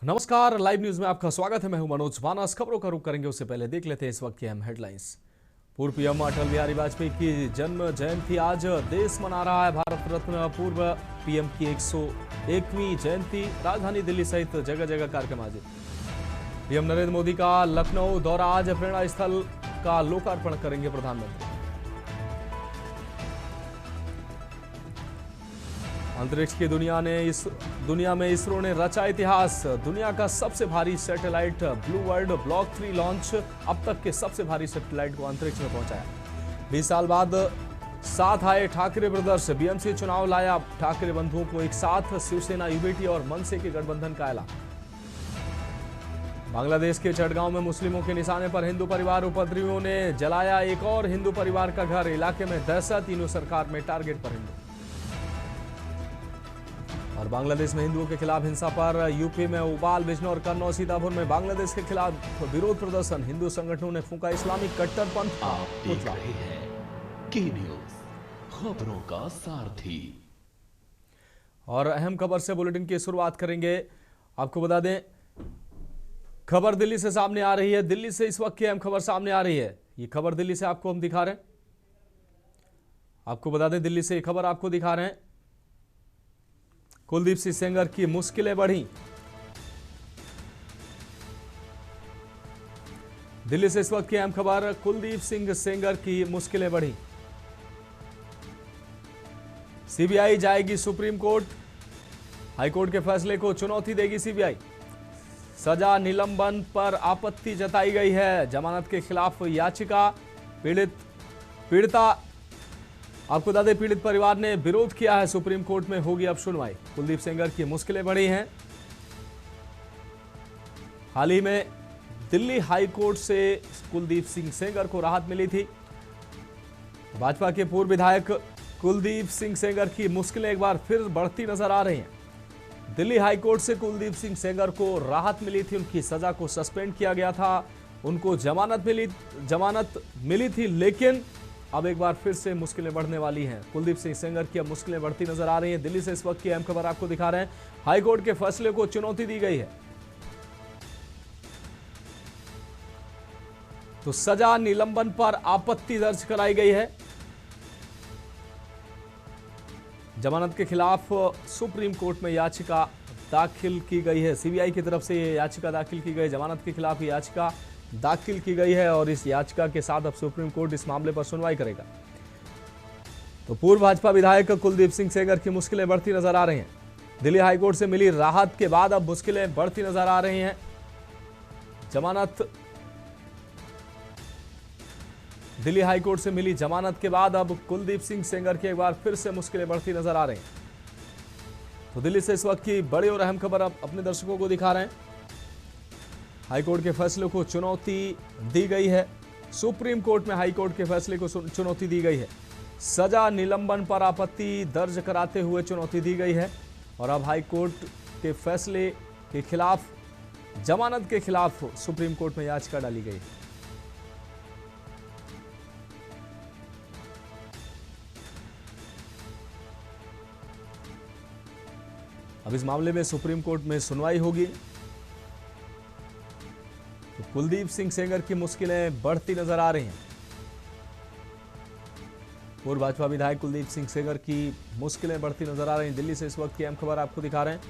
नमस्कार, live news में आपका स्वागत है। मैं हूं मनोज मानस। खबरों का रुख करेंगे, उससे पहले देख लेते हैं इस वक्त की अहम हेडलाइंस। पूर्व पीएम अटल बिहारी वाजपेयी की जन्म जयंती आज देश मना रहा है। भारत रत्न पूर्व पीएम की 101वीं जयंती राजधानी दिल्ली सहित जगह जगह कार्यक्रम आयोजित। पीएम नरेंद्र मोदी का लखनऊ दौरा, आज प्रेरणा स्थल का लोकार्पण करेंगे प्रधानमंत्री। अंतरिक्ष की दुनिया में इसरो ने रचा इतिहास। दुनिया का सबसे भारी satellite blue world block 3 launch, अब तक के सबसे भारी सैटेलाइट को अंतरिक्ष में पहुंचाया। 20 साल बाद साथ आए ठाकरे ब्रदर्स, बीएमसी चुनाव लाया ठाकरे बंधुओं को एक साथ। शिवसेना, यूबीटी और मनसे के गठबंधन का ऐलान। बांग्लादेश के चटगांव में मुस्लिमों के निशाने पर हिंदू परिवार, उपद्रवियों ने जलाया एक और हिंदू परिवार का घर। इलाके में दहशत, तीनों सरकार में टारगेट पर हिंदू। और बांग्लादेश में हिंदुओं के खिलाफ हिंसा पर यूपी में उबाल, बिजनौर, कन्नौज, सीतापुर में बांग्लादेश के खिलाफ विरोध प्रदर्शन। हिंदू संगठनों ने फूंका इस्लामिक कट्टरपंथ। आप देख रहे हैं के न्यूज, खबरों का सारथी। और अहम खबर से बुलेटिन की शुरुआत करेंगे। आपको बता दें, खबर दिल्ली से सामने आ रही है। दिल्ली से इस वक्त की अहम खबर सामने आ रही है। ये खबर दिल्ली से आपको हम दिखा रहे हैं। आपको बता दें, दिल्ली से ये खबर आपको दिखा रहे हैं। कुलदीप सिंह सेंगर की मुश्किलें बढ़ी। दिल्ली से इस वक्त की अहम खबर, कुलदीप सिंह सेंगर की मुश्किलें बढ़ी। सीबीआई जाएगी सुप्रीम कोर्ट, हाईकोर्ट के फैसले को चुनौती देगी सीबीआई। सजा निलंबन पर आपत्ति जताई गई है। जमानत के खिलाफ याचिका, पीड़िता आपको बता दें, पीड़ित परिवार ने विरोध किया है। सुप्रीम कोर्ट में होगी अब सुनवाई। कुलदीप सेंगर की मुश्किलें बढ़ी हैं। हाल ही में दिल्ली हाई कोर्ट से कुलदीप सिंह सेंगर को राहत मिली थी। भाजपा के पूर्व विधायक कुलदीप सिंह सेंगर की मुश्किलें एक बार फिर बढ़ती नजर आ रही हैं। दिल्ली हाई कोर्ट से कुलदीप सिंह सेंगर को राहत मिली थी। उनकी सजा को सस्पेंड किया गया था। उनको जमानत मिली थी, लेकिन अब एक बार फिर से मुश्किलें बढ़ने वाली हैं। कुलदीप सिंह सेंगर की अब मुश्किलें बढ़ती नजर आ रही हैं। दिल्ली से इस वक्त की अहम खबर आपको दिखा रहे हैं। हाईकोर्ट के फैसले को चुनौती दी गई है। तो सजा निलंबन पर आपत्ति दर्ज कराई गई है। जमानत के खिलाफ सुप्रीम कोर्ट में याचिका दाखिल की गई है। सीबीआई की तरफ से यह याचिका दाखिल की गई। जमानत के खिलाफ याचिका दाखिल की गई है और इस याचिका के साथ अब सुप्रीम कोर्ट इस मामले पर सुनवाई करेगा। तो पूर्व भाजपा विधायक कुलदीप सिंह सेंगर की मुश्किलें बढ़ती नजर आ रही हैं। दिल्ली हाईकोर्ट से मिली राहत के बाद अब मुश्किलें बढ़ती नजर आ रही हैं। दिल्ली हाईकोर्ट से मिली जमानत के बाद अब कुलदीप सिंह सेंगर की एक बार फिर से मुश्किलें बढ़ती नजर आ रही हैं। तो दिल्ली से इस वक्त की बड़ी और अहम खबर अब अपने दर्शकों को दिखा रहे हैं। हाईकोर्ट के फैसले को चुनौती दी गई है। सुप्रीम कोर्ट में हाईकोर्ट के फैसले को चुनौती दी गई है। सजा निलंबन पर आपत्ति दर्ज कराते हुए चुनौती दी गई है और अब हाईकोर्ट के फैसले के खिलाफ, जमानत के खिलाफ सुप्रीम कोर्ट में याचिका डाली गई है। अब इस मामले में सुप्रीम कोर्ट में सुनवाई होगी। तो कुलदीप सिंह सेंगर की मुश्किलें बढ़ती नजर आ रही हैं। पूर्व भाजपा विधायक कुलदीप सिंह सेंगर की मुश्किलें बढ़ती नजर आ रही हैं। दिल्ली से इस वक्त की अहम खबर आपको दिखा रहे हैं।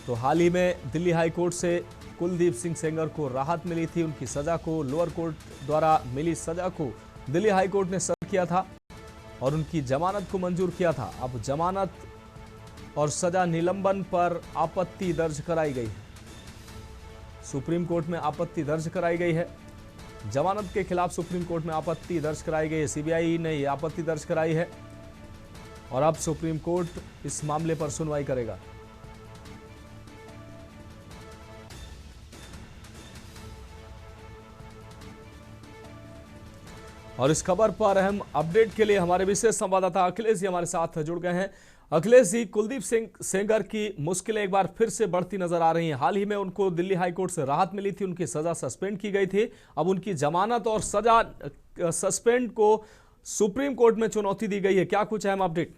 तो हाल ही में दिल्ली हाई कोर्ट से कुलदीप सिंह सेंगर को राहत मिली थी। उनकी सजा को, लोअर कोर्ट द्वारा मिली सजा को दिल्ली हाई कोर्ट ने रद्द किया था और उनकी जमानत को मंजूर किया था। अब जमानत और सजा निलंबन पर आपत्ति दर्ज कराई गई है। सुप्रीम कोर्ट में आपत्ति दर्ज कराई गई है। जमानत के खिलाफ सुप्रीम कोर्ट में आपत्ति दर्ज कराई गई है। सीबीआई ने यह आपत्ति दर्ज कराई है और अब सुप्रीम कोर्ट इस मामले पर सुनवाई करेगा। और इस खबर पर अहम अपडेट के लिए हमारे विशेष संवाददाता अखिलेश जी हमारे साथ जुड़ गए हैं। अखिलेश जी, कुलदीप सिंह सेंगर की मुश्किलें एक बार फिर से बढ़ती नजर आ रही हैं। हाल ही में उनको दिल्ली हाईकोर्ट से राहत मिली थी, उनकी सजा सस्पेंड की गई थी। अब उनकी जमानत और सजा सस्पेंड को सुप्रीम कोर्ट में चुनौती दी गई है। क्या कुछ अहम अपडेट?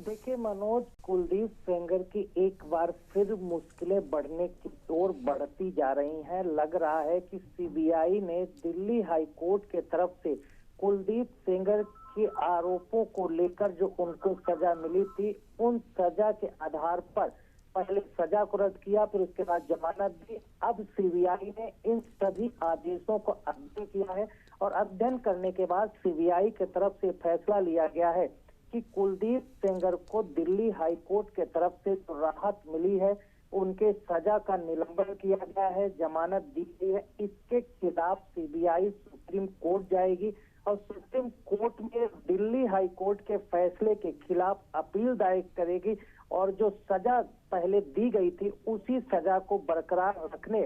देखिए मनोज, कुलदीप सेंगर की एक बार फिर मुश्किलें बढ़ने की ओर बढ़ती जा रही हैं। लग रहा है कि सीबीआई ने दिल्ली हाई कोर्ट के तरफ से कुलदीप सेंगर के आरोपों को लेकर जो उनको सजा मिली थी, उन सजा के आधार पर पहले सजा को रद्द किया, फिर उसके बाद जमानत दी। अब सीबीआई ने इन सभी आदेशों को अध्ययन किया है और अध्ययन करने के बाद सीबीआई के तरफ से फैसला लिया गया है कि कुलदीप सेंगर को दिल्ली हाई कोर्ट के तरफ से जो राहत मिली है, उनके सजा का निलंबन किया गया है, जमानत दी गई है। इसके खिलाफ सीबीआई सुप्रीम कोर्ट जाएगी और सुप्रीम कोर्ट में दिल्ली हाई कोर्ट के फैसले के खिलाफ अपील दायर करेगी और जो सजा पहले दी गई थी उसी सजा को बरकरार रखने,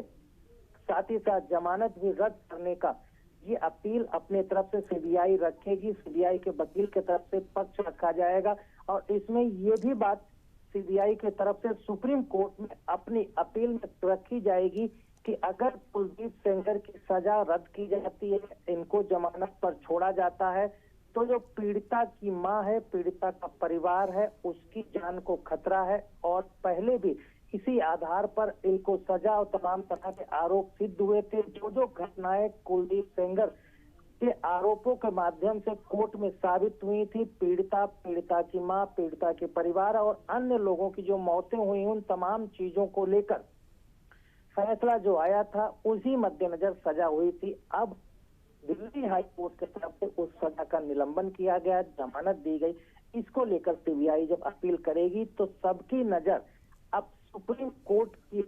साथ ही साथ जमानत भी रद्द करने का ये अपील अपने तरफ से सीबीआई रखेगी। सीबीआई के वकील के तरफ से पक्ष रखा जाएगा और इसमें ये भी बात सीबीआई के तरफ से सुप्रीम कोर्ट में अपनी अपील में रखी जाएगी कि अगर कुलदीप सेंगर की सजा रद्द की जाती है, इनको जमानत पर छोड़ा जाता है, तो जो पीड़िता की मां है, पीड़िता का परिवार है, उसकी जान को खतरा है। और पहले भी इसी आधार पर इनको सजा और तमाम तरह के आरोप सिद्ध हुए थे। जो घटनाएं कुलदीप सेंगर के आरोपों के माध्यम से कोर्ट में साबित हुई थी, पीड़िता, पीड़िता की मां, पीड़िता के परिवार और अन्य लोगों की जो मौतें हुई, उन तमाम चीजों को लेकर फैसला जो आया था उसी मद्देनजर सजा हुई थी। अब दिल्ली हाई कोर्ट की तरफ से उस सजा का निलंबन किया गया, जमानत दी गई। इसको लेकर सीबीआई जब अपील करेगी तो सबकी नजर अब सुप्रीम कोर्ट की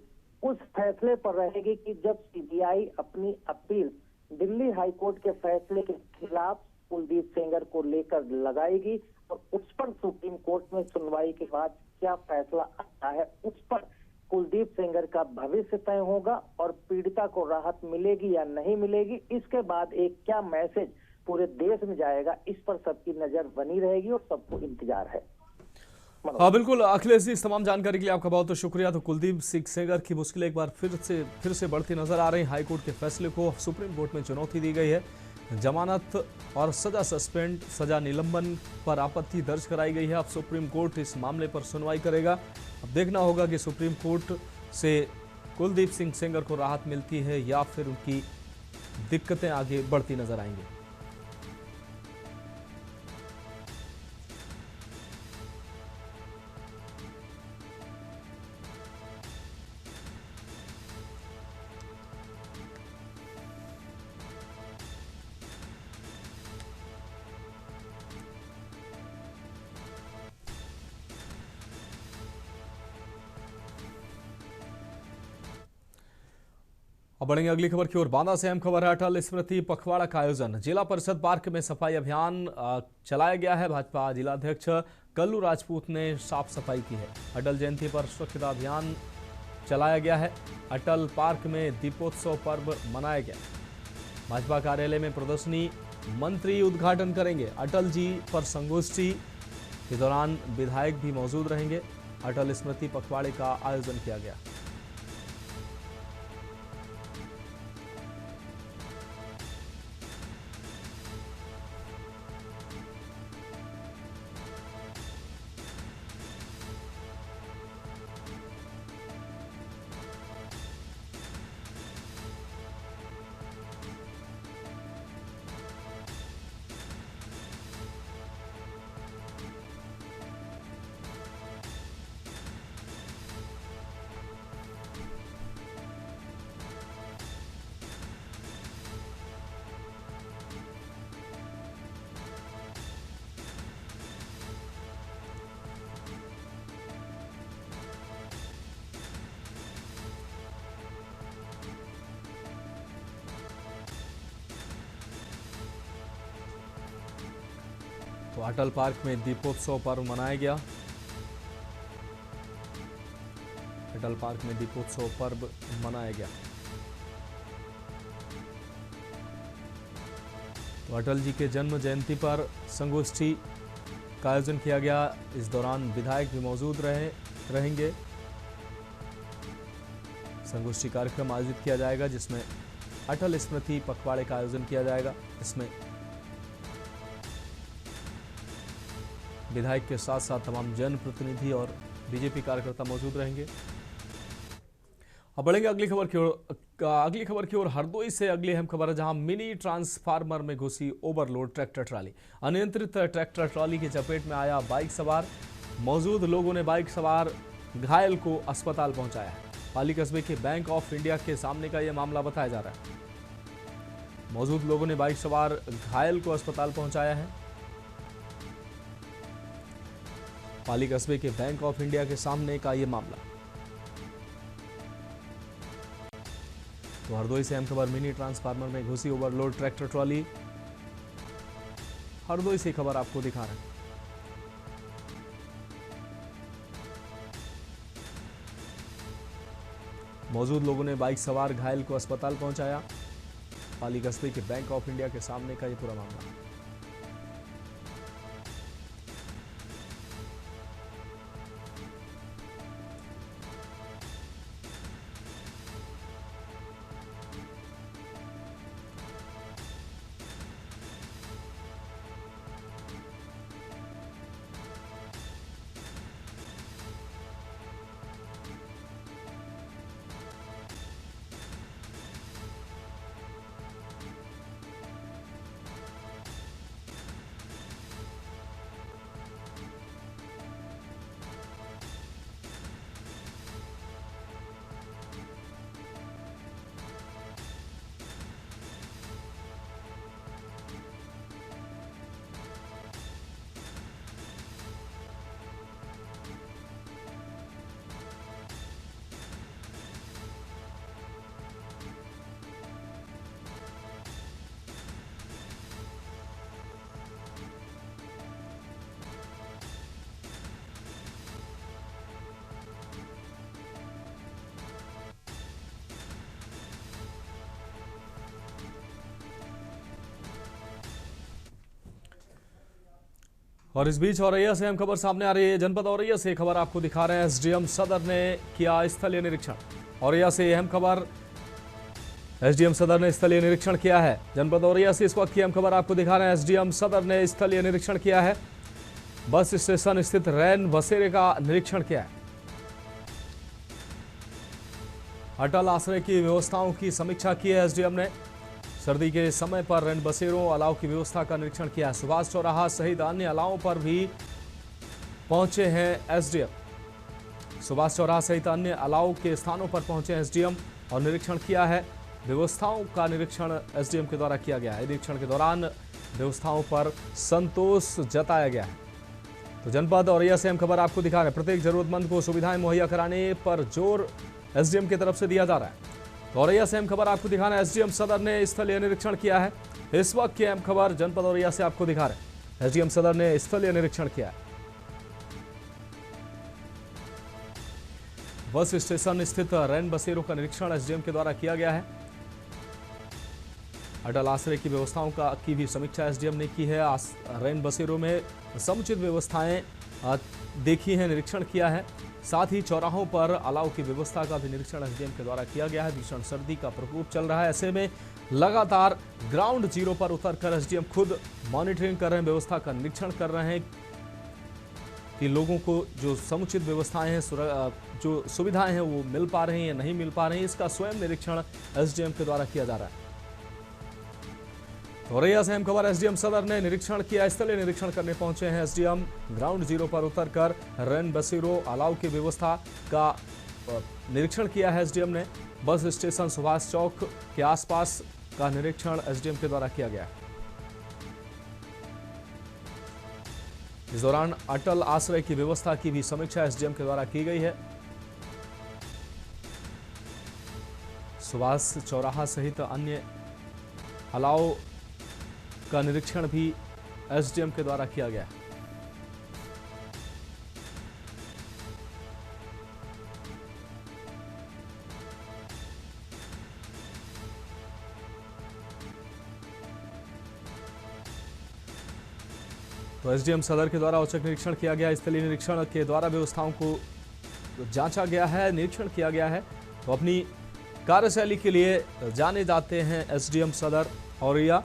उस फैसले पर रहेगी कि जब सीबीआई अपनी अपील दिल्ली हाई कोर्ट के फैसले के खिलाफ कुलदीप सेंगर को लेकर लगाएगी और उस पर सुप्रीम कोर्ट में सुनवाई के बाद क्या फैसला आता है, उस पर कुलदीप सेंगर का भविष्य तय होगा और पीड़िता को राहत मिलेगी या नहीं मिलेगी। इसके बाद एक क्या मैसेज पूरे देश में जाएगा, इस पर सबकी नजर बनी रहेगी और सबको इंतजार है। हाँ बिल्कुल अखिलेश जी, इस तमाम जानकारी के लिए आपका बहुत बहुत शुक्रिया। तो कुलदीप सिंह सेंगर की मुश्किलें एक बार फिर से बढ़ती नजर आ रही। हाईकोर्ट के फैसले को सुप्रीम कोर्ट में चुनौती दी गई है। जमानत और सजा सस्पेंड, सजा निलंबन पर आपत्ति दर्ज कराई गई है। अब सुप्रीम कोर्ट इस मामले पर सुनवाई करेगा। अब देखना होगा कि सुप्रीम कोर्ट से कुलदीप सिंह सेंगर को राहत मिलती है या फिर उनकी दिक्कतें आगे बढ़ती नजर आएंगी। अब बढ़ेंगे अगली खबर की ओर। बांदा से अहम खबर है, अटल स्मृति पखवाड़ा का आयोजन। जिला परिषद पार्क में सफाई अभियान चलाया गया है। भाजपा जिलाध्यक्ष कल्लू राजपूत ने साफ सफाई की है। अटल जयंती पर स्वच्छता अभियान चलाया गया है। अटल पार्क में दीपोत्सव पर्व मनाया गया। भाजपा कार्यालय में प्रदर्शनी मंत्री उद्घाटन करेंगे। अटल जी पर संगोष्ठी के दौरान विधायक भी मौजूद रहेंगे। अटल स्मृति पखवाड़े का आयोजन किया गया। तो अटल पार्क में दीपोत्सव पर्व मनाया गया। अटल पार्क में दीपोत्सव पर्व मनाया गया। तो अटल जी के जन्म जयंती पर संगोष्ठी का आयोजन किया गया। इस दौरान विधायक भी मौजूद रहेंगे। संगोष्ठी कार्यक्रम आयोजित किया जाएगा जिसमें अटल स्मृति पखवाड़े का आयोजन किया जाएगा। इसमें विधायक के साथ साथ तमाम जनप्रतिनिधि और बीजेपी कार्यकर्ता मौजूद रहेंगे। अब बढ़ेंगे अगली खबर की ओर। हरदोई से अगली अहम खबर है, जहां मिनी ट्रांसफार्मर में घुसी ओवरलोड ट्रैक्टर ट्राली। अनियंत्रित ट्रैक्टर ट्राली की चपेट में आया बाइक सवार। मौजूद लोगों ने बाइक सवार घायल को अस्पताल पहुंचाया है। पाली कस्बे के बैंक ऑफ इंडिया के सामने का यह मामला बताया जा रहा है। मौजूद लोगों ने बाइक सवार घायल को अस्पताल पहुंचाया है। पाली कस्बे के बैंक ऑफ इंडिया के सामने का यह मामला। तो हरदोई से अहम खबर, मिनी ट्रांसफार्मर में घुसी ओवरलोड ट्रैक्टर ट्रॉली। हरदोई से खबर आपको दिखा रहे हैं। मौजूद लोगों ने बाइक सवार घायल को अस्पताल पहुंचाया। पाली कस्बे के बैंक ऑफ इंडिया के सामने का यह पूरा मामला। और इस बीच औरैया से अहम खबर सामने आ रही है। जनपद औरैया से खबर आपको दिखा रहे हैं। एसडीएम सदर ने किया स्थलीय निरीक्षण। औरैया से अहम खबर, एसडीएम सदर ने स्थलीय निरीक्षण किया है। जनपद औरैया से इस वक्त की अहम खबर आपको दिखा रहे हैं। एसडीएम सदर ने स्थलीय निरीक्षण किया है। बस स्टेशन स्थित रैन बसेरे का निरीक्षण किया है। अटल आश्रय की व्यवस्थाओं की समीक्षा की है एसडीएम ने। सर्दी के समय पर रैन बसेरों अलाव की व्यवस्था का निरीक्षण किया। सुभाष चौराहा सहित अन्य अलावों पर भी पहुंचे हैं एसडीएम। सुभाष चौराहा सहित अन्य अलाव के स्थानों पर पहुंचे एसडीएम और निरीक्षण किया है। व्यवस्थाओं का निरीक्षण एसडीएम के द्वारा किया गया है। निरीक्षण के दौरान व्यवस्थाओं पर संतोष जताया गया है। तो जनपद औरैया से हम खबर आपको दिखा रहे हैं। प्रत्येक जरूरतमंद को सुविधाएं मुहैया कराने पर जोर एसडीएम की तरफ से दिया जा रहा है। औरैया से अहम खबर आपको दिखा रहे हैं। एसडीएम सदर ने स्थलीय निरीक्षण किया है। इस वक्त की अहम खबर जनपद औरैया से आपको दिखा रहे हैं। एसडीएम सदर ने स्थलीय निरीक्षण किया है। बस स्टेशन स्थित रैन बसेरों का निरीक्षण एसडीएम के द्वारा किया गया है। अटल आश्रय की व्यवस्थाओं की भी समीक्षा एसडीएम ने की है। रैन बसेरों में समुचित व्यवस्थाएं देखी है, निरीक्षण किया है। साथ ही चौराहों पर अलाव की व्यवस्था का भी निरीक्षण एसडीएम के द्वारा किया गया है। भीषण सर्दी का प्रकोप चल रहा है, ऐसे में लगातार ग्राउंड जीरो पर उतरकर एसडीएम खुद मॉनिटरिंग कर रहे हैं, व्यवस्था का निरीक्षण कर रहे हैं कि लोगों को जो समुचित व्यवस्थाएं हैं, जो सुविधाएं हैं वो मिल पा रही हैं या नहीं मिल पा रही हैं। इसका स्वयं निरीक्षण एसडीएम के द्वारा किया जा रहा है। औरैया से अहम खबर, एसडीएम सदर ने निरीक्षण किया। स्थलीय निरीक्षण करने पहुंचे हैं एसडीएम। ग्राउंड जीरो पर उतरकर रैन बसेरों अलाव की व्यवस्था का निरीक्षण किया है एसडीएम ने। बस स्टेशन सुभाष चौक के आसपास का निरीक्षण एसडीएम के द्वारा किया गया है। इस दौरान अटल आश्रय की व्यवस्था की भी समीक्षा एसडीएम के द्वारा की गई है। सुभाष चौराहा सहित अन्य अलाव का निरीक्षण भी एसडीएम के द्वारा किया गया है। तो एसडीएम सदर के द्वारा औचक निरीक्षण किया गया। स्थलीय निरीक्षण के द्वारा व्यवस्थाओं को जांचा गया है, निरीक्षण किया गया है। तो अपनी कार्यशैली के लिए जाने जाते हैं एसडीएम सदर औरैया।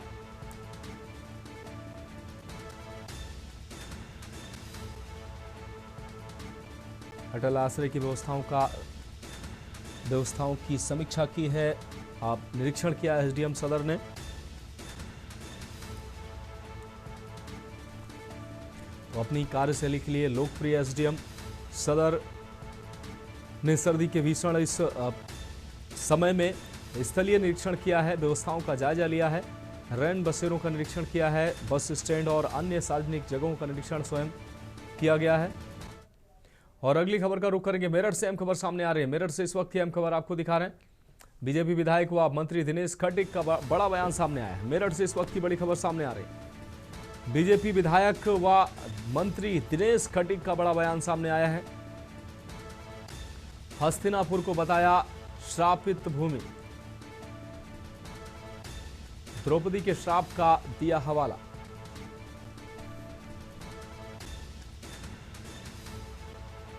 अटल आश्रय की व्यवस्थाओं की समीक्षा की है। आप निरीक्षण किया एसडीएम सदर ने। तो अपनी कार्यशैली के लिए लोकप्रिय एसडीएम सदर ने सर्दी के भीषण इस समय में स्थलीय निरीक्षण किया है, व्यवस्थाओं का जायजा लिया है, रैन बसेरों का निरीक्षण किया है, बस स्टैंड और अन्य सार्वजनिक जगहों का निरीक्षण स्वयं किया गया है। और अगली खबर का रुख करेंगे। मेरठ से अहम खबर सामने आ रही है। मेरठ से इस वक्त की अहम खबर आपको दिखा रहे हैं। बीजेपी विधायक व मंत्री दिनेश खटीक का बड़ा बयान सामने आया है। मेरठ से इस वक्त की बड़ी खबर सामने आ रही है। बीजेपी विधायक व मंत्री दिनेश खटीक का बड़ा बयान सामने आया है। हस्तिनापुर को बताया श्रापित भूमि। द्रौपदी के श्राप का दिया हवाला।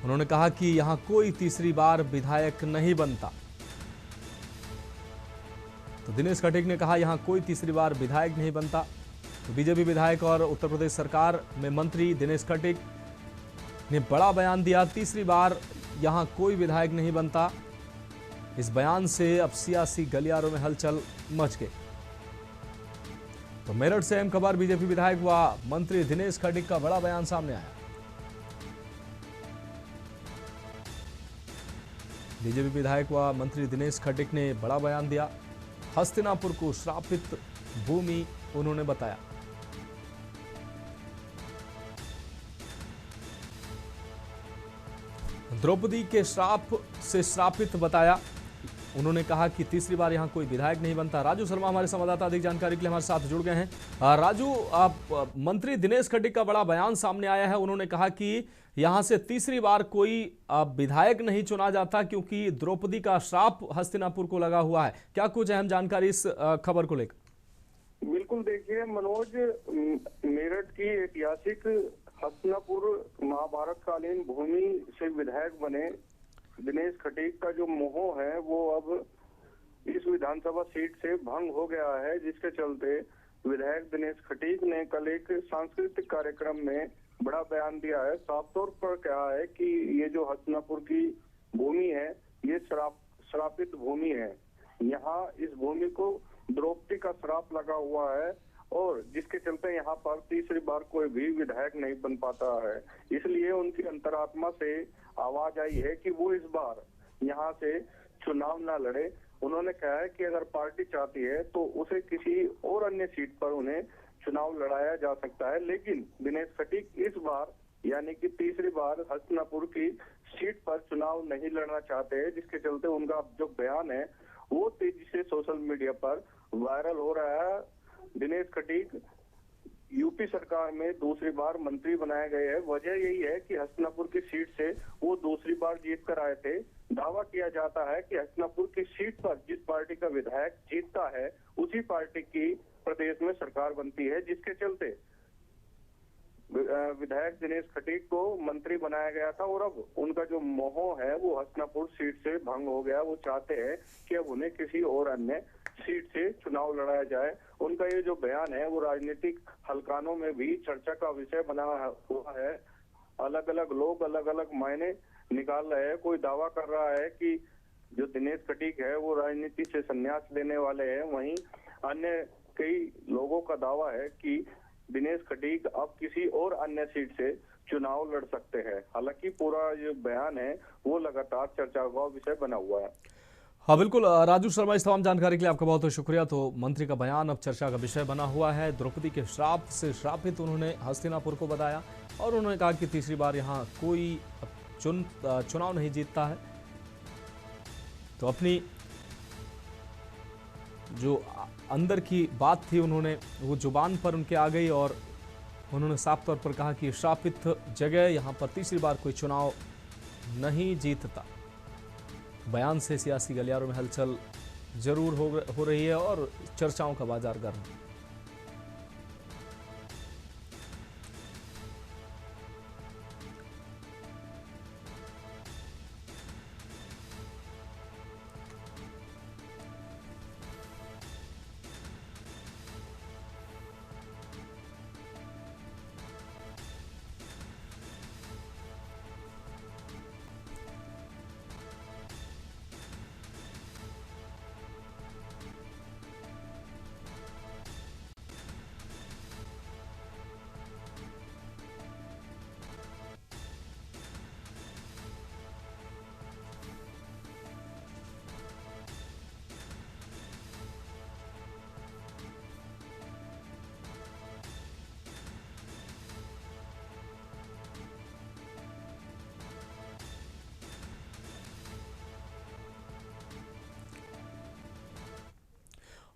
उन्होंने कहा कि यहां कोई तीसरी बार विधायक नहीं बनता। तो दिनेश खटीक ने कहा यहां कोई तीसरी बार विधायक नहीं बनता। तो बीजेपी विधायक और उत्तर प्रदेश सरकार में मंत्री दिनेश खटीक ने बड़ा बयान दिया। तीसरी बार यहां कोई विधायक नहीं बनता। इस बयान से अब सियासी गलियारों में हलचल मच गई। तो मेरठ से अहम खबर, बीजेपी विधायक व मंत्री दिनेश खटीक का बड़ा बयान सामने आया। बीजेपी विधायक व मंत्री दिनेश खटीक ने बड़ा बयान दिया। हस्तिनापुर को श्रापित भूमि उन्होंने बताया। द्रौपदी के श्राप से श्रापित बताया। उन्होंने कहा कि तीसरी बार यहां कोई विधायक नहीं बनता। राजू शर्मा हमारे संवाददाता अधिक जानकारी के लिए हमारे साथ जुड़ गए हैं। राजू, मंत्री दिनेश खटीक का बड़ा बयान सामने आया है। उन्होंने कहा कि यहां से तीसरी बार कोई विधायक नहीं चुना जाता क्योंकि द्रौपदी का श्राप हस्तिनापुर को लगा हुआ है। क्या कुछ अहम जानकारी इस खबर को लेकर? बिल्कुल, देखिए मनोज, मेरठ की ऐतिहासिक हस्तिनापुर महाभारत कालीन भूमि से विधायक बने दिनेश खटीक का जो मोह है वो अब इस विधानसभा सीट से भंग हो गया है, जिसके चलते विधायक दिनेश खटीक ने कल एक सांस्कृतिक कार्यक्रम में बड़ा बयान दिया है। साफ तौर पर कहा है कि ये जो हस्तिनापुर की भूमि है ये श्रापित भूमि है। यहाँ इस भूमि को द्रौपदी का श्राप लगा हुआ है और जिसके चलते यहाँ पर तीसरी बार कोई भी विधायक नहीं बन पाता है। इसलिए उनकी अंतरात्मा से आवाज आई है कि वो इस बार यहाँ से चुनाव ना लड़े। उन्होंने कहा है कि अगर पार्टी चाहती है तो उसे किसी और अन्य सीट पर उन्हें चुनाव लड़ाया जा सकता है, लेकिन दिनेश खटीक इस बार यानी कि तीसरी बार हस्तिनापुर की सीट पर चुनाव नहीं लड़ना चाहते हैं, जिसके चलते उनका जो बयान है वो तेजी से सोशल मीडिया पर वायरल हो रहा है। दिनेश खटीक यूपी सरकार में दूसरी बार मंत्री बनाए गए हैं। वजह यही है कि हस्तिनापुर की सीट से वो दूसरी बार जीत कर आए थे। दावा किया जाता है कि हस्तिनापुर की सीट पर जिस पार्टी का विधायक जीतता है उसी पार्टी की प्रदेश में सरकार बनती है, जिसके चलते विधायक दिनेश खटीक को मंत्री बनाया गया था और अब उनका जो मोह है वो हस्तिनापुर सीट से भंग हो गया। वो चाहते हैं कि अब उन्हें किसी और अन्य सीट से चुनाव लड़ाया जाए। उनका ये जो बयान है वो राजनीतिक हलकानों में भी चर्चा का विषय बना हुआ है। अलग अलग लोग अलग अलग मायने निकाल रहे हैं। कोई दावा कर रहा है कि जो दिनेश खटीक है वो राजनीति से संन्यास लेने वाले हैं, वहीं अन्य कई लोगों का दावा है कि दिनेश खटीक अब किसी और अन्य सीट से चुनाव लड़ सकते हैं। हालांकि पूरा जो बयान है वो लगातार चर्चा का विषय बना हुआ है। हाँ बिल्कुल, राजू शर्मा, इस तमाम जानकारी के लिए आपका बहुत बहुत शुक्रिया। तो मंत्री का बयान अब चर्चा का विषय बना हुआ है। द्रौपदी के श्राप से श्रापित उन्होंने हस्तिनापुर को बताया और उन्होंने कहा कि तीसरी बार यहाँ कोई चुनाव नहीं जीतता है। तो अपनी जो अंदर की बात थी उन्होंने वो जुबान पर उनके आ गई और उन्होंने साफ तौर पर कहा कि श्रापित जगह यहाँ पर तीसरी बार कोई चुनाव नहीं जीतता। बयान से सियासी गलियारों में हलचल जरूर हो रही है और चर्चाओं का बाजार गर्म।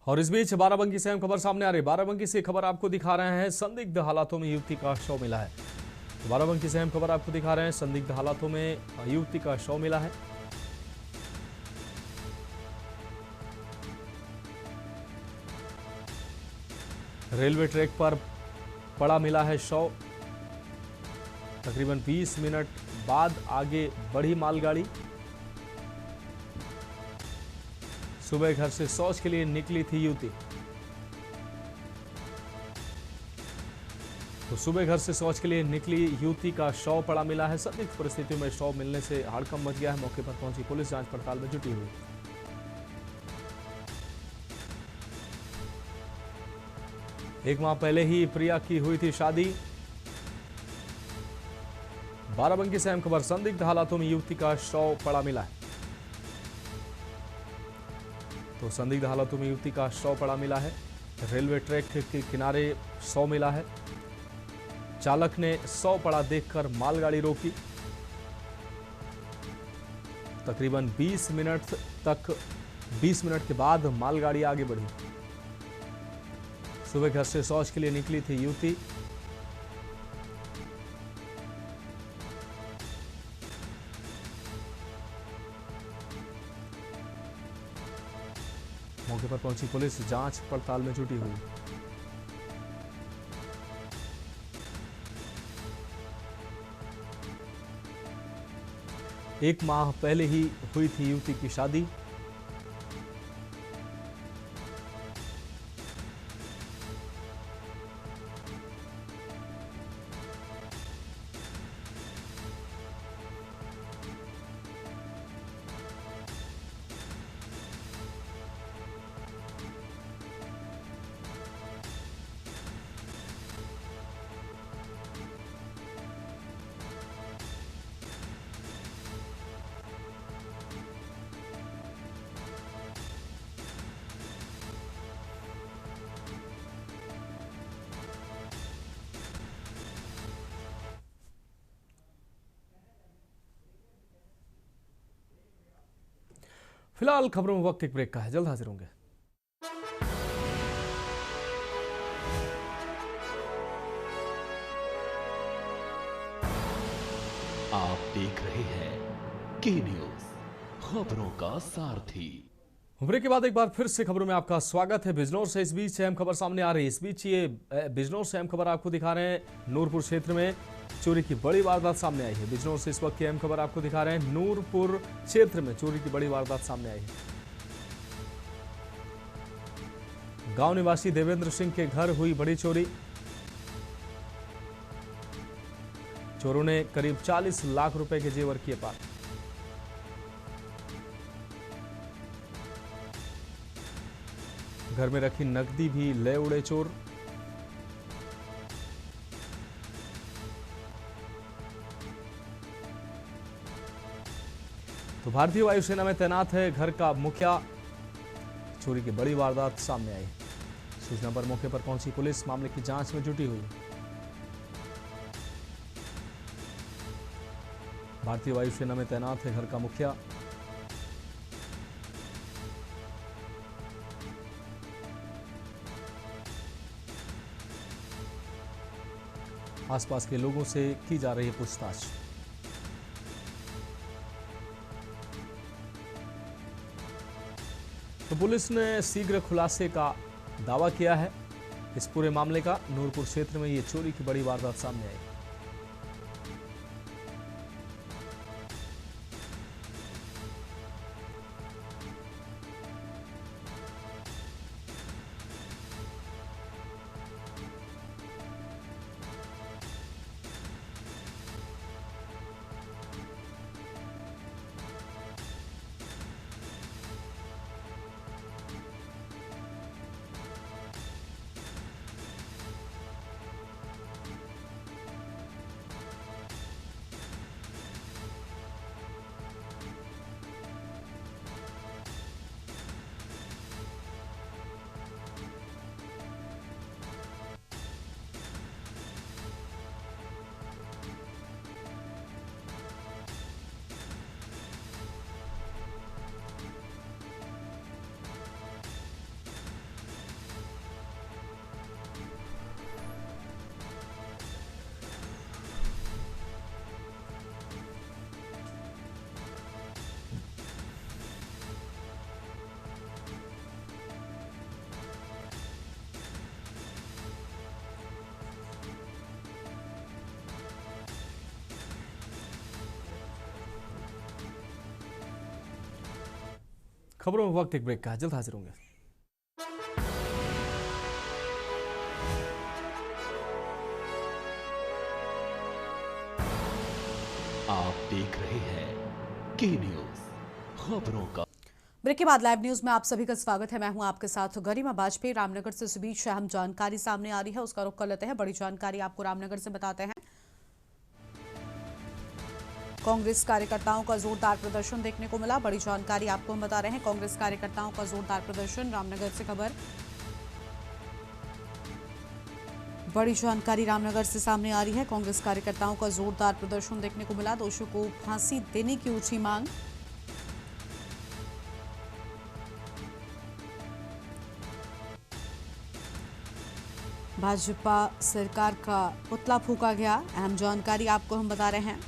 और इस बीच बाराबंकी से अहम खबर सामने आ रही है। बाराबंकी से खबर आपको दिखा रहे हैं, संदिग्ध हालातों में युवती का शव मिला है। तो बाराबंकी से अहम खबर आपको दिखा रहे हैं, संदिग्ध हालातों में युवती का शव मिला है। रेलवे ट्रैक पर पड़ा मिला है शव। तकरीबन 20 मिनट बाद आगे बढ़ी मालगाड़ी। सुबह घर से शौच के लिए निकली थी युवती। तो सुबह घर से शौच के लिए निकली युवती का शव पड़ा मिला है। संदिग्ध परिस्थितियों में शव मिलने से हड़कंप मच गया है। मौके पर पहुंची पुलिस जांच पड़ताल में जुटी हुई। एक माह पहले ही प्रिया की हुई थी शादी। बाराबंकी से अहम खबर, संदिग्ध हालातों में युवती का शव पड़ा मिला है। तो संदिग्ध हालातों में युवती का शव पड़ा मिला है। रेलवे ट्रैक के किनारे शव मिला है। चालक ने शव पड़ा देखकर मालगाड़ी रोकी। तकरीबन 20 मिनट के बाद मालगाड़ी आगे बढ़ी। सुबह घर से शौच के लिए निकली थी युवती। मौके पर पहुंची पुलिस जांच पड़ताल में जुटी हुई। एक माह पहले ही हुई थी युवती की शादी। फिलहाल खबरों में वक्त एक ब्रेक का है, जल्द हाजिर होंगे। आप देख रहे हैं के न्यूज, खबरों का सारथी। ब्रेक के बाद एक बार फिर से खबरों में आपका स्वागत है। बिजनौर से इस बीच अहम खबर सामने आ रही है। इस बीच ये बिजनौर से अहम खबर आपको दिखा रहे हैं। नूरपुर क्षेत्र में चोरी की बड़ी वारदात सामने आई है। बिजनौर से इस वक्त की अहम खबर आपको दिखा रहे हैं। नूरपुर क्षेत्र में चोरी की बड़ी वारदात सामने आई है। गांव निवासी देवेंद्र सिंह के घर हुई बड़ी चोरी। चोरों ने करीब 40 लाख रुपए के जेवर किए पार। घर में रखी नकदी भी ले उड़े चोर। तो भारतीय वायुसेना में तैनात है घर का मुखिया। चोरी की बड़ी वारदात सामने आई। सूचना पर मौके पर पहुंची पुलिस मामले की जांच में जुटी हुई। भारतीय वायुसेना में तैनात है घर का मुखिया। आसपास के लोगों से की जा रही है पूछताछ। तो पुलिस ने शीघ्र खुलासे का दावा किया है। इस पूरे मामले का नूरपुर क्षेत्र में ये चोरी की बड़ी वारदात सामने आई। खबरों में वक्त एक ब्रेक का है, जल्द हाजिर होंगे। आप देख रहे हैं के न्यूज, खबरों का। ब्रेक के बाद लाइव न्यूज में आप सभी का स्वागत है। मैं हूं आपके साथ गरिमा बाजपेयी। रामनगर से इस बीच अहम जानकारी सामने आ रही है, उसका रुख कर लेते हैं। बड़ी जानकारी आपको रामनगर से बताते हैं। कांग्रेस कार्यकर्ताओं का जोरदार प्रदर्शन देखने को मिला। बड़ी जानकारी आपको हम बता रहे हैं। कांग्रेस कार्यकर्ताओं का जोरदार प्रदर्शन, रामनगर से खबर। बड़ी जानकारी रामनगर से सामने आ रही है। कांग्रेस कार्यकर्ताओं का जोरदार प्रदर्शन देखने को मिला। दोषियों को फांसी देने की उठी मांग। भाजपा सरकार का पुतला फूंका गया। अहम जानकारी आपको हम बता रहे हैं।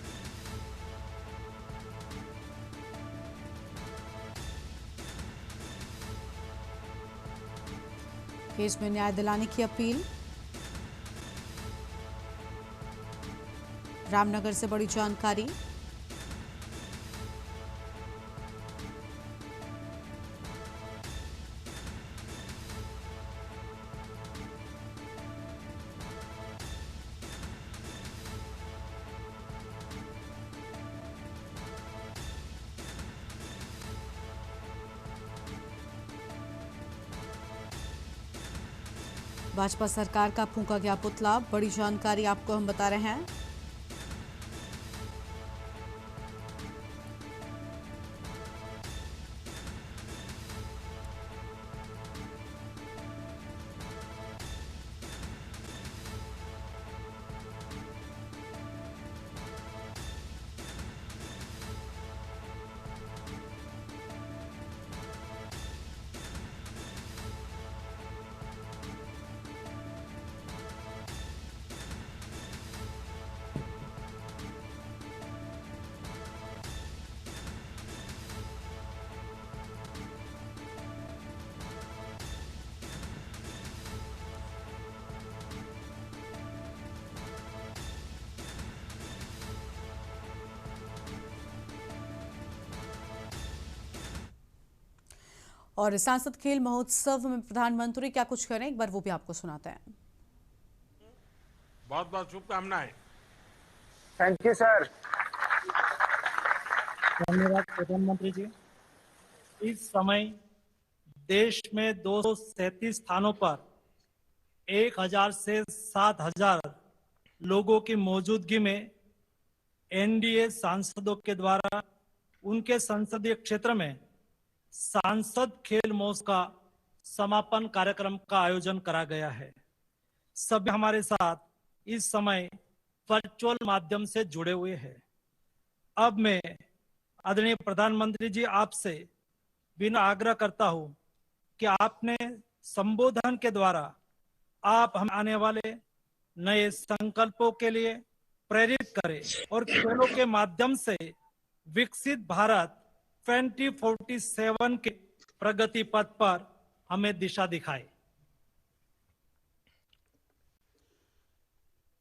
केस में न्याय दिलाने की अपील। रामनगर से बड़ी जानकारी। भाजपा सरकार का फूंका गया पुतला। बड़ी जानकारी आपको हम बता रहे हैं। और सांसद खेल महोत्सव में प्रधानमंत्री क्या कुछ करें, एक बार वो भी आपको सुनाते हैं। बहुत बहुत शुभकामनाएं। Thank you sir. धन्यवाद प्रधानमंत्री जी। इस समय देश में 237 स्थानों पर 1000 से 7000 लोगों की मौजूदगी में एनडीए सांसदों के द्वारा उनके संसदीय क्षेत्र में सांसद खेल महोत्सव का समापन कार्यक्रम का आयोजन करा गया है। सभी हमारे साथ इस समय वर्चुअल माध्यम से जुड़े हुए हैं। अब मैं आदरणीय प्रधानमंत्री जी आपसे बिना आग्रह करता हूं कि आपने संबोधन के द्वारा आप हम आने वाले नए संकल्पों के लिए प्रेरित करें और खेलों के माध्यम से विकसित भारत 2047 के प्रगति पथ पर हमें दिशा दिखाए।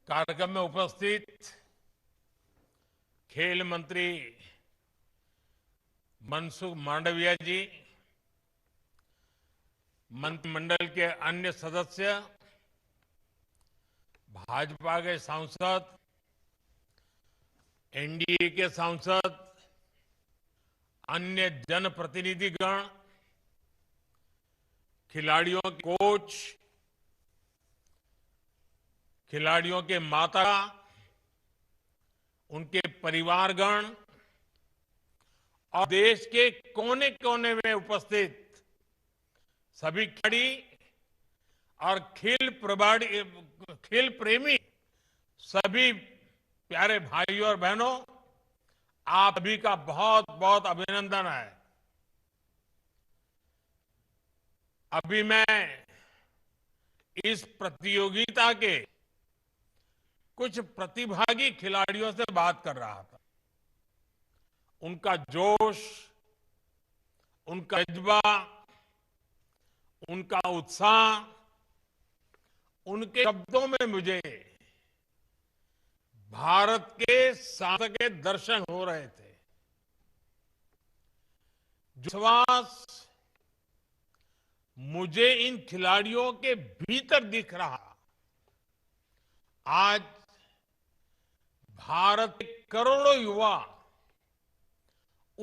कार्यक्रम में उपस्थित खेल मंत्री मनसुख मांडविया जी, मंत्रिमंडल के अन्य सदस्य, भाजपा के सांसद, एनडीए के सांसद, अन्य जनप्रतिनिधिगण, खिलाड़ियों के कोच, खिलाड़ियों के माता, उनके परिवारगण और देश के कोने कोने में उपस्थित सभी खिलाड़ी और खेल प्रेमी सभी प्यारे भाइयों और बहनों, आप सभी का बहुत बहुत अभिनंदन है। अभी मैं इस प्रतियोगिता के कुछ प्रतिभागी खिलाड़ियों से बात कर रहा था। उनका जोश, उनका जज्बा, उनका उत्साह, उनके शब्दों में मुझे भारत के सांसद के दर्शन हो रहे थे। जो विश्वास, मुझे इन खिलाड़ियों के भीतर दिख रहा आज भारत के करोड़ों युवा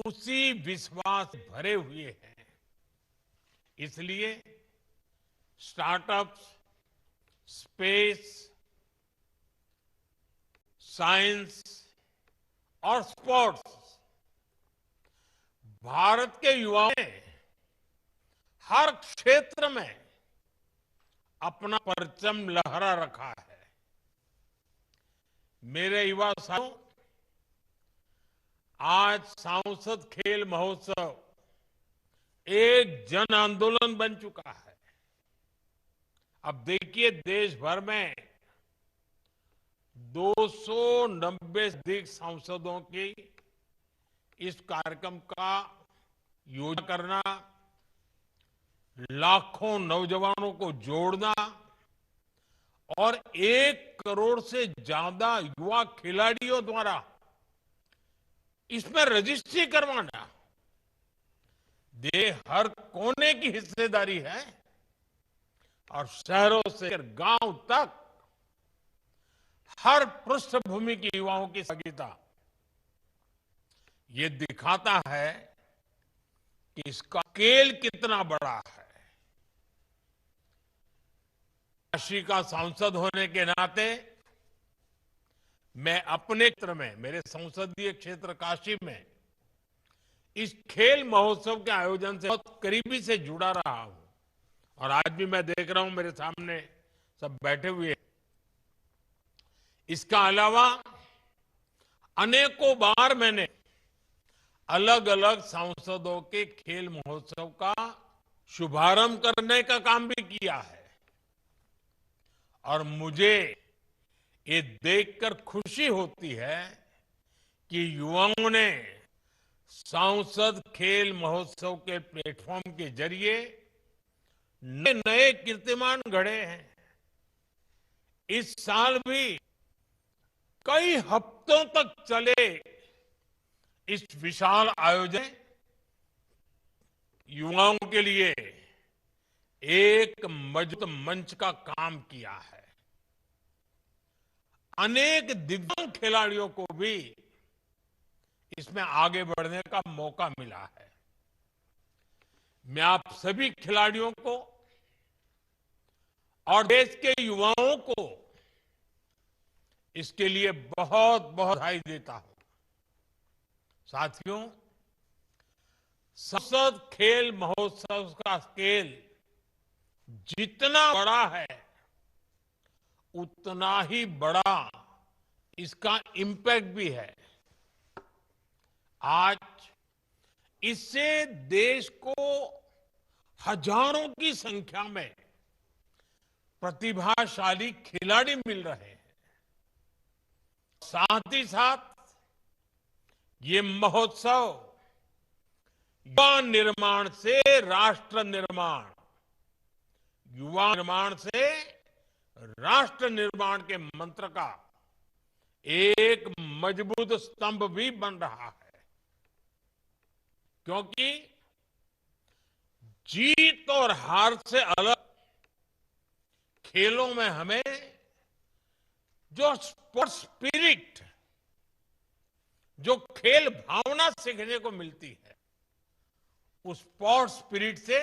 उसी विश्वास भरे हुए हैं। इसलिए स्टार्टअप्स, स्पेस, साइंस और स्पोर्ट्स भारत के युवाओं ने हर क्षेत्र में अपना परचम लहरा रखा है। मेरे युवा साथियों, आज सांसद खेल महोत्सव एक जन आंदोलन बन चुका है। अब देखिए, देश भर में 290 से अधिक सांसदों की इस कार्यक्रम का योजना करना, लाखों नौजवानों को जोड़ना और 1 करोड़ से ज्यादा युवा खिलाड़ियों द्वारा इसमें रजिस्ट्री करवाना, देश हर कोने की हिस्सेदारी है और शहरों से गांव तक हर पृष्ठभूमि के युवाओं की भागीदारी ये दिखाता है कि इसका स्केल कितना बड़ा है। काशी का सांसद होने के नाते मैं अपने क्षेत्र में, मेरे संसदीय क्षेत्र काशी में इस खेल महोत्सव के आयोजन से बहुत करीबी से जुड़ा रहा हूं और आज भी मैं देख रहा हूं मेरे सामने सब बैठे हुए। इसका अलावा अनेकों बार मैंने अलग अलग सांसदों के खेल महोत्सव का शुभारंभ करने का काम भी किया है और मुझे ये देखकर खुशी होती है कि युवाओं ने सांसद खेल महोत्सव के प्लेटफॉर्म के जरिए नए नए कीर्तिमान गढ़े हैं। इस साल भी कई हफ्तों तक चले इस विशाल आयोजन युवाओं के लिए एक मजबूत मंच का काम किया है। अनेक दिव्यांग खिलाड़ियों को भी इसमें आगे बढ़ने का मौका मिला है। मैं आप सभी खिलाड़ियों को और देश के युवाओं को इसके लिए बहुत बहुत बधाई देता हूं। साथियों, संसद खेल महोत्सव का स्केल जितना बड़ा है उतना ही बड़ा इसका इम्पैक्ट भी है। आज इससे देश को हजारों की संख्या में प्रतिभाशाली खिलाड़ी मिल रहे हैं। साथ ही साथ ये महोत्सव युवा निर्माण से राष्ट्र निर्माण, युवा निर्माण से राष्ट्र निर्माण के मंत्र का एक मजबूत स्तंभ भी बन रहा है, क्योंकि जीत और हार से अलग खेलों में हमें जो स्पोर्ट्स स्पिरिट, जो खेल भावना सीखने को मिलती है, उस स्पोर्ट्स स्पिरिट से,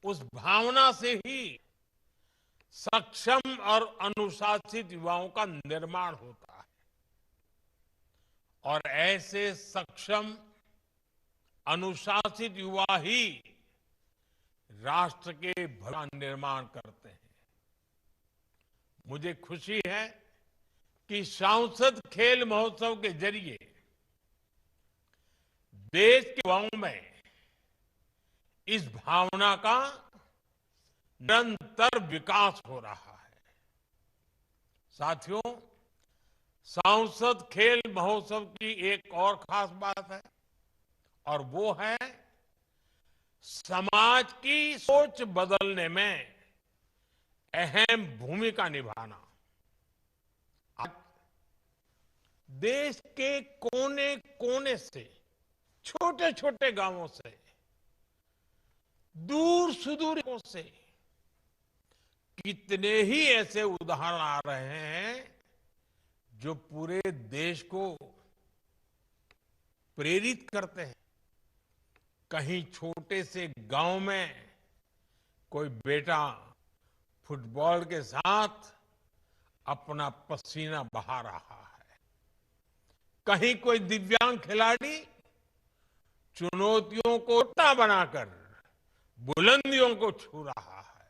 उस भावना से ही सक्षम और अनुशासित युवाओं का निर्माण होता है और ऐसे सक्षम अनुशासित युवा ही राष्ट्र के भविष्य का निर्माण करते हैं। मुझे खुशी है कि सांसद खेल महोत्सव के जरिए देश के युवाओं में इस भावना का निरंतर विकास हो रहा है। साथियों, सांसद खेल महोत्सव की एक और खास बात है और वो है समाज की सोच बदलने में अहम भूमिका निभाना। आज देश के कोने कोने से, छोटे छोटे गांवों से दूर सुदूर से कितने ही ऐसे उदाहरण आ रहे हैं जो पूरे देश को प्रेरित करते हैं। कहीं छोटे से गांव में कोई बेटा फुटबॉल के साथ अपना पसीना बहा रहा है, कहीं कोई दिव्यांग खिलाड़ी चुनौतियों को टूटा बनाकर बुलंदियों को छू रहा है,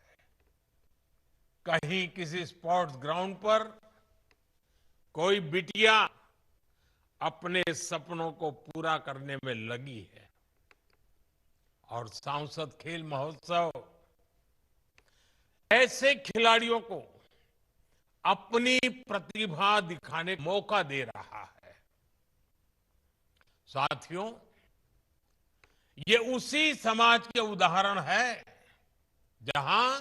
कहीं किसी स्पोर्ट्स ग्राउंड पर कोई बिटिया अपने सपनों को पूरा करने में लगी है। और सांसद खेल महोत्सव ऐसे खिलाड़ियों को अपनी प्रतिभा दिखाने का मौका दे रहा है। साथियों, ये उसी समाज के उदाहरण है जहां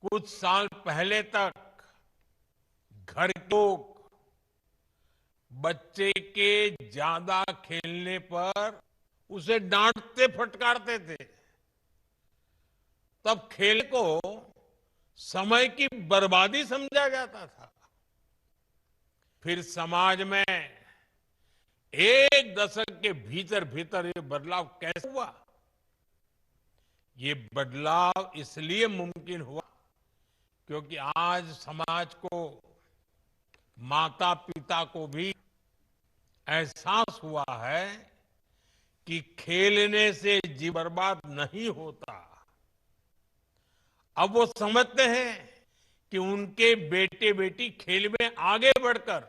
कुछ साल पहले तक घर के लोग बच्चे के ज्यादा खेलने पर उसे डांटते फटकारते थे। तब खेल को समय की बर्बादी समझा जाता था। फिर समाज में एक दशक के भीतर भीतर ये बदलाव कैसे हुआ? ये बदलाव इसलिए मुमकिन हुआ क्योंकि आज समाज को, माता पिता को भी एहसास हुआ है कि खेलने से जीवन बर्बाद नहीं होता। अब वो समझते हैं कि उनके बेटे बेटी खेल में आगे बढ़कर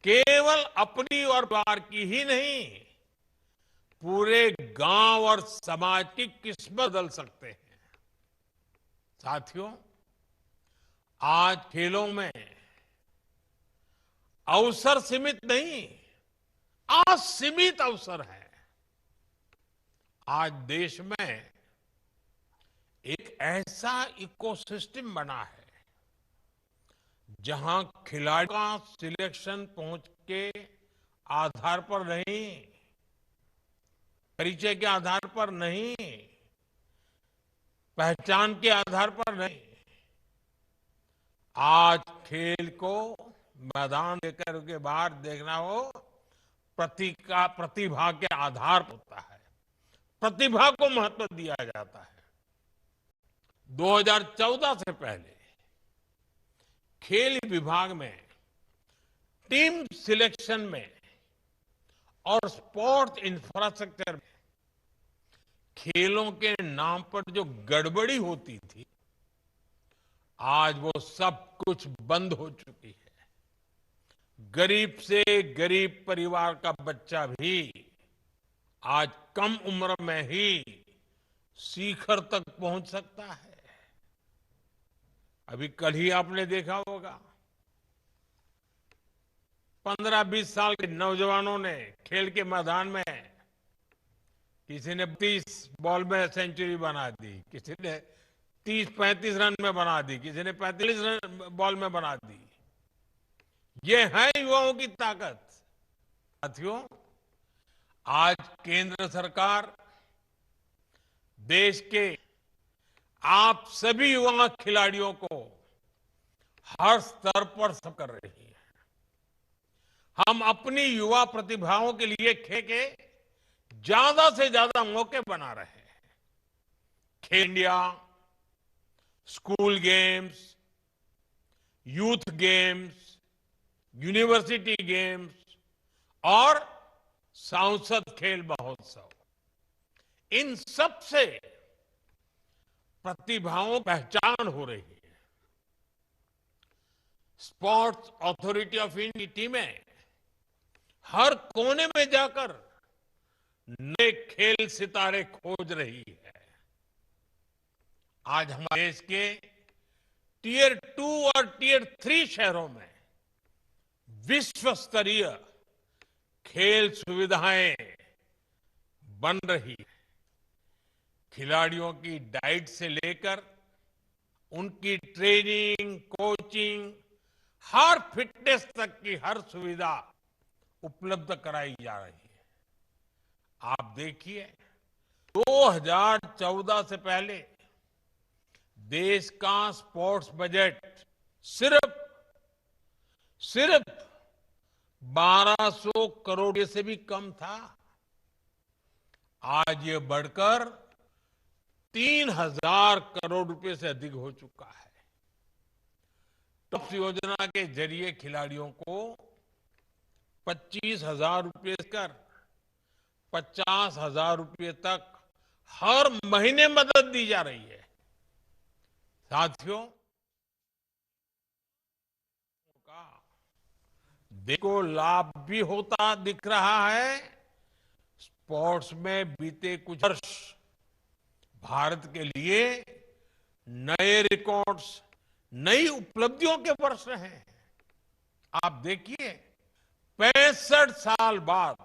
केवल अपनी और परिवार की ही नहीं, पूरे गांव और समाज की किस्मत बदल सकते हैं। साथियों, आज खेलों में अवसर सीमित नहीं, असीमित अवसर है। आज देश में एक ऐसा इकोसिस्टम बना है जहां खिलाड़ियों का सिलेक्शन पहुंच के आधार पर नहीं, परिचय के आधार पर नहीं, पहचान के आधार पर नहीं, आज खेल को मैदान लेकर के बाहर देखना हो प्रतिभा के आधार पर होता है। प्रतिभा को महत्व दिया जाता है। 2014 से पहले खेल विभाग में टीम सिलेक्शन में और स्पोर्ट्स इंफ्रास्ट्रक्चर में खेलों के नाम पर जो गड़बड़ी होती थी, आज वो सब कुछ बंद हो चुकी है। गरीब से गरीब परिवार का बच्चा भी आज कम उम्र में ही शिखर तक पहुंच सकता है। अभी कल ही आपने देखा होगा 15-20 साल के नौजवानों ने खेल के मैदान में, किसी ने 30 बॉल में सेंचुरी बना दी, किसी ने 30-35 रन में बना दी, किसी ने 45 रन बॉल में बना दी। ये है युवाओं की ताकत। साथियों, आज केंद्र सरकार देश के आप सभी युवा खिलाड़ियों को हर स्तर पर सब कर रही है। हम अपनी युवा प्रतिभाओं के लिए खेल के ज्यादा से ज्यादा मौके बना रहे हैं। खेल India, school games, youth games, university games और सांसद खेल महोत्सव, इन सब से प्रतिभाओं पहचान हो रही है। स्पोर्ट्स अथॉरिटी ऑफ इंडिया की टीमें हर कोने में जाकर नए खेल सितारे खोज रही है। आज हमारे देश के टियर 2 और टियर 3 शहरों में विश्व स्तरीय खेल सुविधाएं बन रही है। खिलाड़ियों की डाइट से लेकर उनकी ट्रेनिंग, कोचिंग, हर फिटनेस तक की हर सुविधा उपलब्ध कराई जा रही है। आप देखिए 2014 से पहले देश का स्पोर्ट्स बजट सिर्फ 1200 करोड़ से भी कम था। आज ये बढ़कर 3000 करोड़ रुपए से अधिक हो चुका है। टॉप्स योजना के जरिए खिलाड़ियों को 25,000 रुपए कर 50,000 रुपए तक हर महीने मदद दी जा रही है। साथियों, देखो लाभ भी होता दिख रहा है। स्पोर्ट्स में बीते कुछ वर्ष भारत के लिए नए रिकॉर्ड्स, नई उपलब्धियों के वर्ष रहे हैं। आप देखिए, 65 साल बाद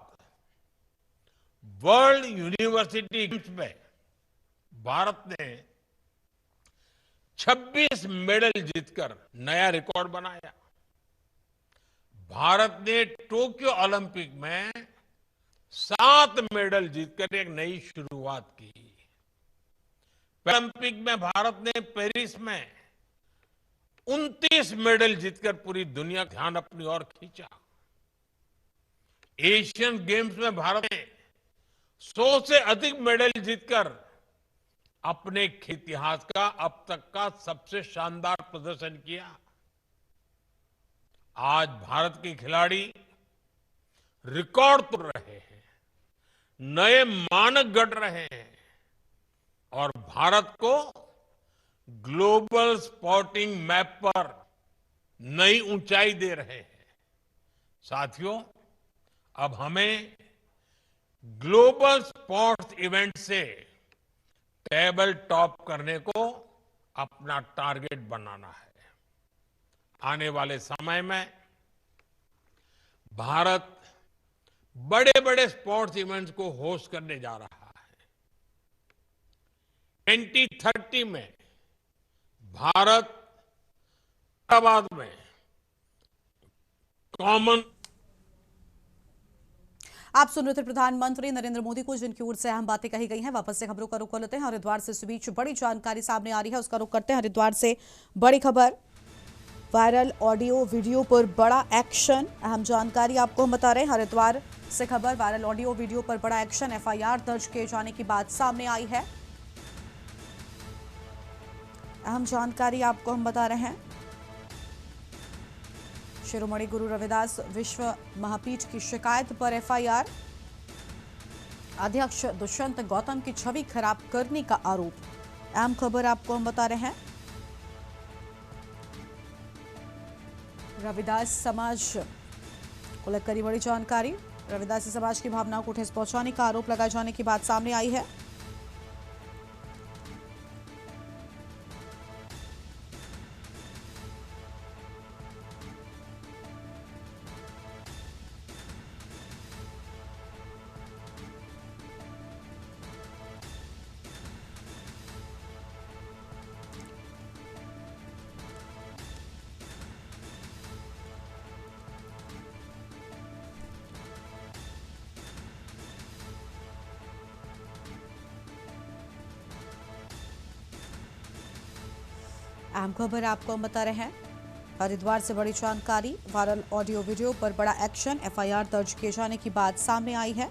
वर्ल्ड यूनिवर्सिटी गेम्स में भारत ने 26 मेडल जीतकर नया रिकॉर्ड बनाया। भारत ने टोक्यो ओलंपिक में 7 मेडल जीतकर एक नई शुरुआत की। ओलंपिक में भारत ने पेरिस में 29 मेडल जीतकर पूरी दुनिया का ध्यान अपनी ओर खींचा। एशियन गेम्स में भारत ने 100 से अधिक मेडल जीतकर अपने इतिहास का अब तक का सबसे शानदार प्रदर्शन किया। आज भारत के खिलाड़ी रिकॉर्ड तोड़ रहे हैं, नए मानक गढ़ रहे हैं और भारत को ग्लोबल स्पोर्टिंग मैप पर नई ऊंचाई दे रहे हैं। साथियों, अब हमें ग्लोबल स्पोर्ट्स इवेंट से टेबल टॉप करने को अपना टारगेट बनाना है। आने वाले समय में भारत बड़े बड़े स्पोर्ट्स इवेंट्स को होस्ट करने जा रहा है। 2030 में भारत हैदराबाद में कॉमन। आप सुन रहे थे प्रधानमंत्री नरेंद्र मोदी को, जिनकी ओर से अहम बातें कही गई हैं। वापस से खबरों का रुख कर लेते हैं। हरिद्वार से इस बीच बड़ी जानकारी सामने आ रही है, उसका रुख करते हैं। हरिद्वार से बड़ी खबर, वायरल ऑडियो वीडियो पर बड़ा एक्शन। अहम जानकारी आपको हम बता रहे हैं। हरिद्वार से खबर, वायरल ऑडियो वीडियो पर बड़ा एक्शन। एफआईआर दर्ज किए जाने की बात सामने आई है। अहम जानकारी आपको हम बता रहे हैं। शिरोमणि गुरु रविदास विश्व महापीठ की शिकायत पर एफआईआर। अध्यक्ष दुष्यंत गौतम की छवि खराब करने का आरोप। अहम खबर आपको हम बता रहे हैं। रविदास समाज को लेकर बड़ी जानकारी। रविदासी समाज की भावनाओं को ठेस पहुंचाने का आरोप लगाए जाने की बात सामने आई है। अहम खबर आपको हम बता रहे हैं। हरिद्वार से बड़ी जानकारी, वायरल ऑडियो वीडियो पर बड़ा एक्शन। एफआईआर दर्ज किए जाने की बात सामने आई है।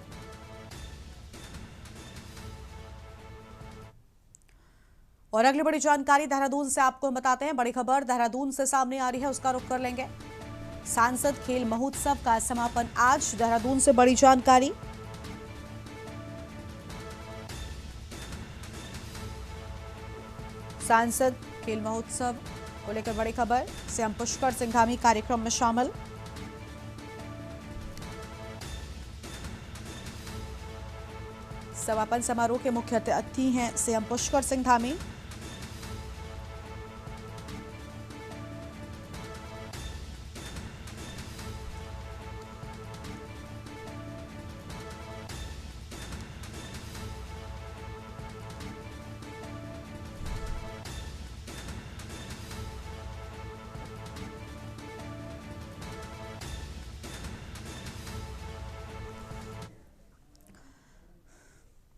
और अगली बड़ी जानकारी देहरादून से आपको हम बताते हैं। बड़ी खबर देहरादून से सामने आ रही है, उसका रुख कर लेंगे। सांसद खेल महोत्सव का समापन आज। देहरादून से बड़ी जानकारी। सांसद खेल महोत्सव को लेकर बड़ी खबर। सीएम पुष्कर सिंह धामी कार्यक्रम में शामिल। समापन समारोह के मुख्य अतिथि हैं सीएम पुष्कर सिंह धामी।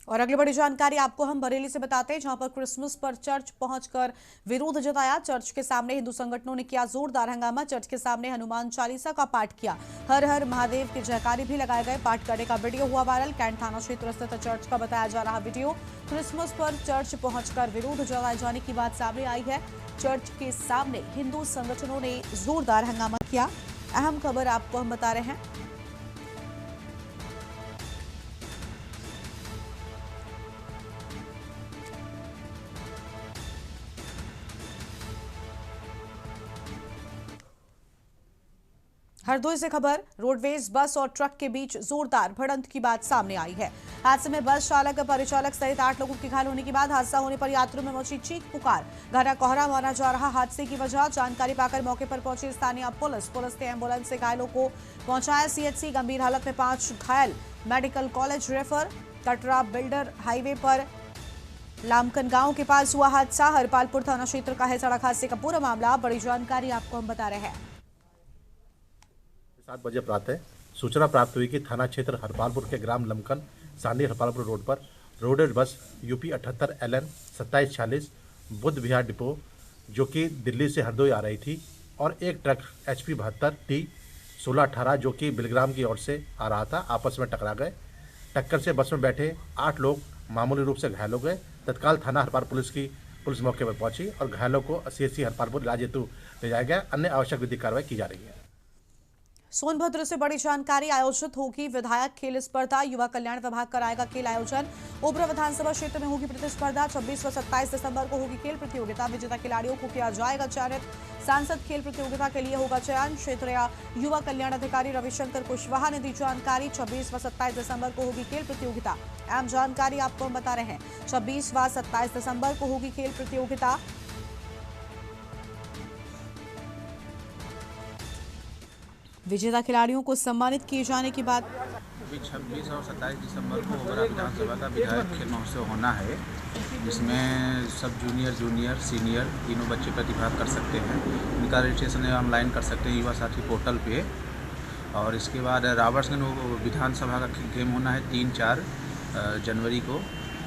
और अगली बड़ी जानकारी आपको हम बरेली से बताते हैं, जहां पर क्रिसमस पर चर्च पहुंचकर विरोध जताया। चर्च के सामने हिंदू संगठनों ने किया जोरदार हंगामा। चर्च के सामने हनुमान चालीसा का पाठ किया, हर हर महादेव के जयकारे भी लगाए गए। पाठ करने का वीडियो हुआ वायरल। कैंट थाना क्षेत्र स्थित चर्च का बताया जा रहा वीडियो। क्रिसमस पर चर्च पहुंचकर विरोध जताए जाने की बात सामने आई है। चर्च के सामने हिंदू संगठनों ने जोरदार हंगामा किया। अहम खबर आपको हम बता रहे हैं। हरदोई से खबर, रोडवेज बस और ट्रक के बीच जोरदार भिड़ंत की बात सामने आई है। हादसे में बस चालक, परिचालक सहित 8 लोगों के घायल होने के बाद हादसा होने पर यात्रियों में मची चीख पुकार। घना कोहरा माना जा रहा हादसे की वजह। जानकारी पाकर मौके पर पहुंची स्थानीय पुलिस ने एम्बुलेंस से घायलों को पहुंचाया सीएचसी। गंभीर हालत में 5 घायल medical college refer. Katra builder highway पर लामकन गांव के पास हुआ हादसा। हरपालपुर थाना क्षेत्र का है सड़क हादसे का पूरा मामला। बड़ी जानकारी आपको हम बता रहे हैं। 7 बजे प्रातः सूचना प्राप्त हुई कि थाना क्षेत्र हरपालपुर के ग्राम लमकन सांडी हरपालपुर रोड पर रोडेज बस यूपी 78 LN 2740 बुद्ध विहार डिपो जो कि दिल्ली से हरदोई आ रही थी और एक ट्रक HP 72 T 1618 जो कि बिलग्राम की ओर से आ रहा था, आपस में टकरा गए। टक्कर से बस में बैठे 8 लोग मामूली रूप से घायल हो गए। तत्काल थाना हरपालपुर पुलिस मौके पर पहुंची और घायलों को CHC हरपालपुर इलाज हेतु ले जाया गया। अन्य आवश्यक विधिक कार्रवाई की जा रही है। सोनभद्र से बड़ी जानकारी, आयोजित होगी विधायक खेल स्पर्धा। युवा कल्याण विभाग कराएगा खेल आयोजन। ओबरा विधानसभा क्षेत्र में होगी प्रतिस्पर्धा। 26 व 27 दिसंबर को होगी खेल प्रतियोगिता। विजेता खिलाड़ियों को किया जाएगा चयनित। सांसद खेल प्रतियोगिता के लिए होगा चयन। क्षेत्रीय युवा कल्याण अधिकारी रविशंकर कुशवाहा ने दी जानकारी। 26 व 27 दिसंबर को होगी खेल प्रतियोगिता। अहम जानकारी आपको हम बता रहे हैं। 26 व 27 दिसंबर को होगी खेल प्रतियोगिता। विजेता खिलाड़ियों को सम्मानित किए जाने की बात। 26 और 27 दिसंबर को ओबरा विधानसभा का विधायक खेल महोत्सव होना है, जिसमें सब जूनियर सीनियर तीनों बच्चे प्रतिभाग कर सकते हैं। इनका रजिस्ट्रेशन ऑनलाइन कर सकते हैं युवा साथी पोर्टल पे। और इसके बाद रावर्सगंज विधानसभा का गेम होना है 3-4 जनवरी को,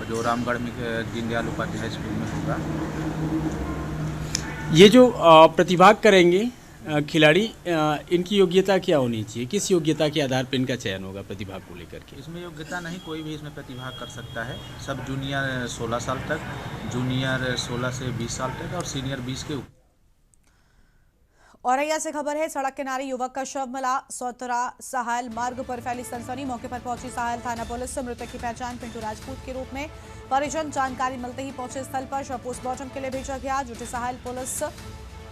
जो रामगढ़ में दीनदयाल उपाध्याय स्कूल में होगा। ये जो प्रतिभाग करेंगे खिलाड़ी, इनकी योग्यता क्या होनी चाहिए? किस योग्यता के आधार पर इनका चयन होगा प्रतिभाग को लेकर के? इसमें योग्यता नहीं, कोई भी इसमें प्रतिभाग कर सकता है। सब जूनियर 16 साल तक, जूनियर 16 से 20 साल तक और सीनियर 20 के ऊपर। औरैया से खबर है, सड़क किनारे युवक का शव मिला। सौतरा सहायल मार्ग पर फैली सनसनी। मौके पर पहुंची सहायल थाना पुलिस से मृतक की पहचान पिंटू राजपूत के रूप में। परिजन जानकारी मिलते ही पहुंचे स्थल पर। शव पोस्टमार्टम के लिए भेजा गया। जुटे सहायल पुलिस।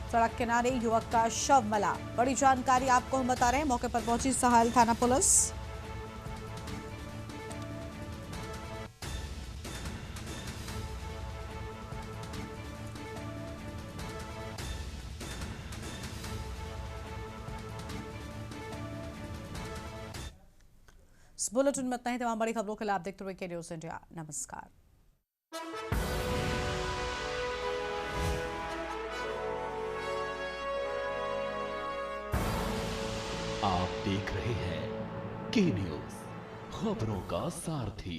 सड़क किनारे युवक का शव मिला। बड़ी जानकारी आपको हम बता रहे हैं। मौके पर पहुंची सहायल थाना पुलिस। इस बुलेटिन में इतना ही। तमाम बड़ी खबरों के लिए आप देखते हुए के न्यूज़ इंडिया। नमस्कार। आप देख रहे हैं के न्यूज़, खबरों का सारथी।